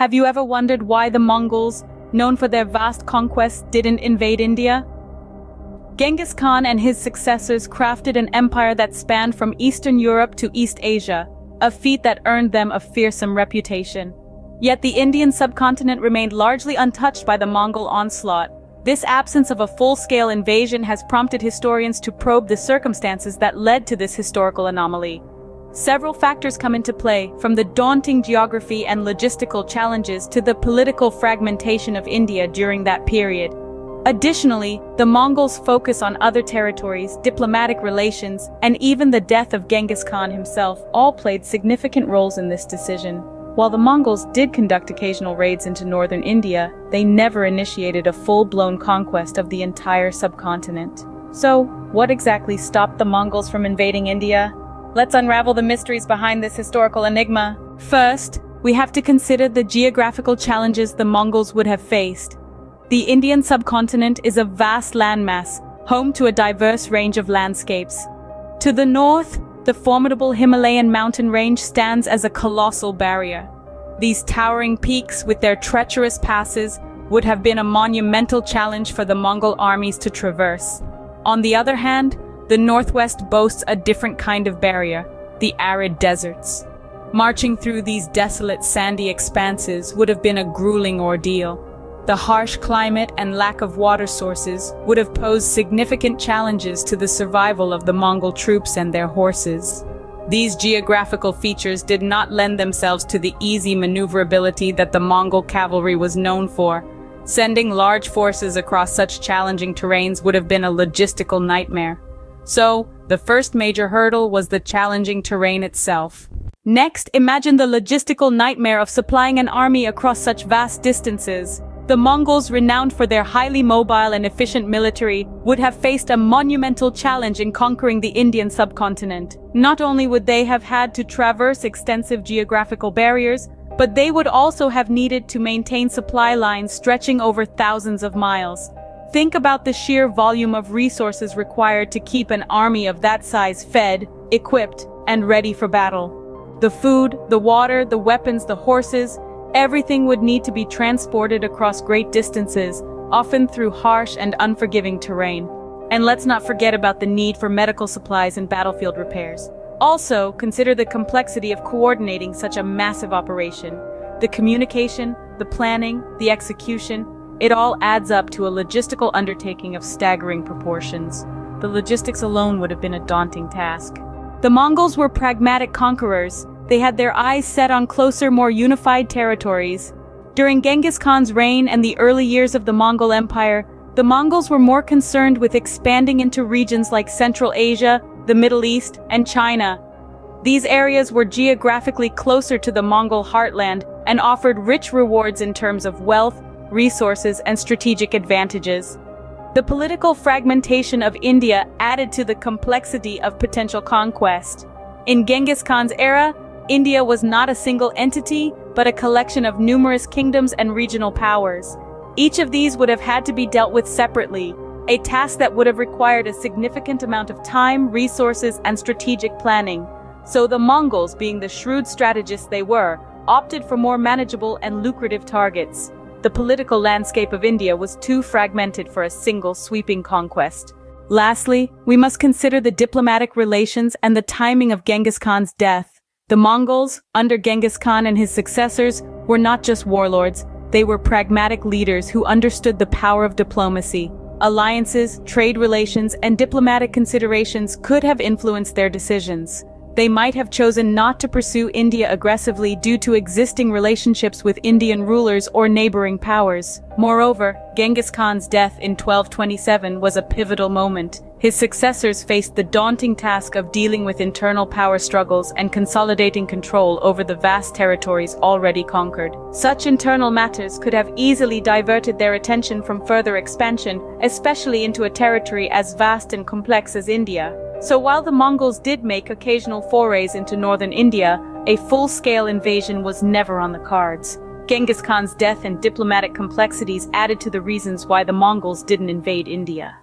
Have you ever wondered why the Mongols, known for their vast conquests, didn't invade India? Genghis Khan and his successors crafted an empire that spanned from Eastern Europe to East Asia, a feat that earned them a fearsome reputation. Yet the Indian subcontinent remained largely untouched by the Mongol onslaught. This absence of a full-scale invasion has prompted historians to probe the circumstances that led to this historical anomaly. Several factors come into play, from the daunting geography and logistical challenges to the political fragmentation of India during that period. Additionally, the Mongols' focus on other territories, diplomatic relations, and even the death of Genghis Khan himself all played significant roles in this decision. While the Mongols did conduct occasional raids into northern India, they never initiated a full-blown conquest of the entire subcontinent. So, what exactly stopped the Mongols from invading India? Let's unravel the mysteries behind this historical enigma. First, we have to consider the geographical challenges the Mongols would have faced. The Indian subcontinent is a vast landmass, home to a diverse range of landscapes. To the north, the formidable Himalayan mountain range stands as a colossal barrier. These towering peaks, with their treacherous passes, would have been a monumental challenge for the Mongol armies to traverse. On the other hand, the northwest boasts a different kind of barrier, the arid deserts. Marching through these desolate sandy expanses would have been a grueling ordeal. The harsh climate and lack of water sources would have posed significant challenges to the survival of the Mongol troops and their horses. These geographical features did not lend themselves to the easy maneuverability that the Mongol cavalry was known for. Sending large forces across such challenging terrains would have been a logistical nightmare. So, the first major hurdle was the challenging terrain itself. Next, imagine the logistical nightmare of supplying an army across such vast distances. The Mongols, renowned for their highly mobile and efficient military, would have faced a monumental challenge in conquering the Indian subcontinent. Not only would they have had to traverse extensive geographical barriers, but they would also have needed to maintain supply lines stretching over thousands of miles. Think about the sheer volume of resources required to keep an army of that size fed, equipped, and ready for battle. The food, the water, the weapons, the horses, everything would need to be transported across great distances, often through harsh and unforgiving terrain. And let's not forget about the need for medical supplies and battlefield repairs. Also, consider the complexity of coordinating such a massive operation. The communication, the planning, the execution, it all adds up to a logistical undertaking of staggering proportions. The logistics alone would have been a daunting task. The Mongols were pragmatic conquerors. They had their eyes set on closer, more unified territories. During Genghis Khan's reign and the early years of the Mongol Empire, the Mongols were more concerned with expanding into regions like Central Asia, the Middle East, and China. These areas were geographically closer to the Mongol heartland and offered rich rewards in terms of wealth, resources, and strategic advantages. The political fragmentation of India added to the complexity of potential conquest. In Genghis Khan's era, India was not a single entity, but a collection of numerous kingdoms and regional powers. Each of these would have had to be dealt with separately, a task that would have required a significant amount of time, resources, and strategic planning. So the Mongols, being the shrewd strategists they were, opted for more manageable and lucrative targets. The political landscape of India was too fragmented for a single sweeping conquest. Lastly, we must consider the diplomatic relations and the timing of Genghis Khan's death. The Mongols, under Genghis Khan and his successors, were not just warlords, they were pragmatic leaders who understood the power of diplomacy. Alliances, trade relations, and diplomatic considerations could have influenced their decisions. They might have chosen not to pursue India aggressively due to existing relationships with Indian rulers or neighboring powers. Moreover, Genghis Khan's death in 1227 was a pivotal moment. His successors faced the daunting task of dealing with internal power struggles and consolidating control over the vast territories already conquered. Such internal matters could have easily diverted their attention from further expansion, especially into a territory as vast and complex as India. So while the Mongols did make occasional forays into northern India, a full-scale invasion was never on the cards. Genghis Khan's death and diplomatic complexities added to the reasons why the Mongols didn't invade India.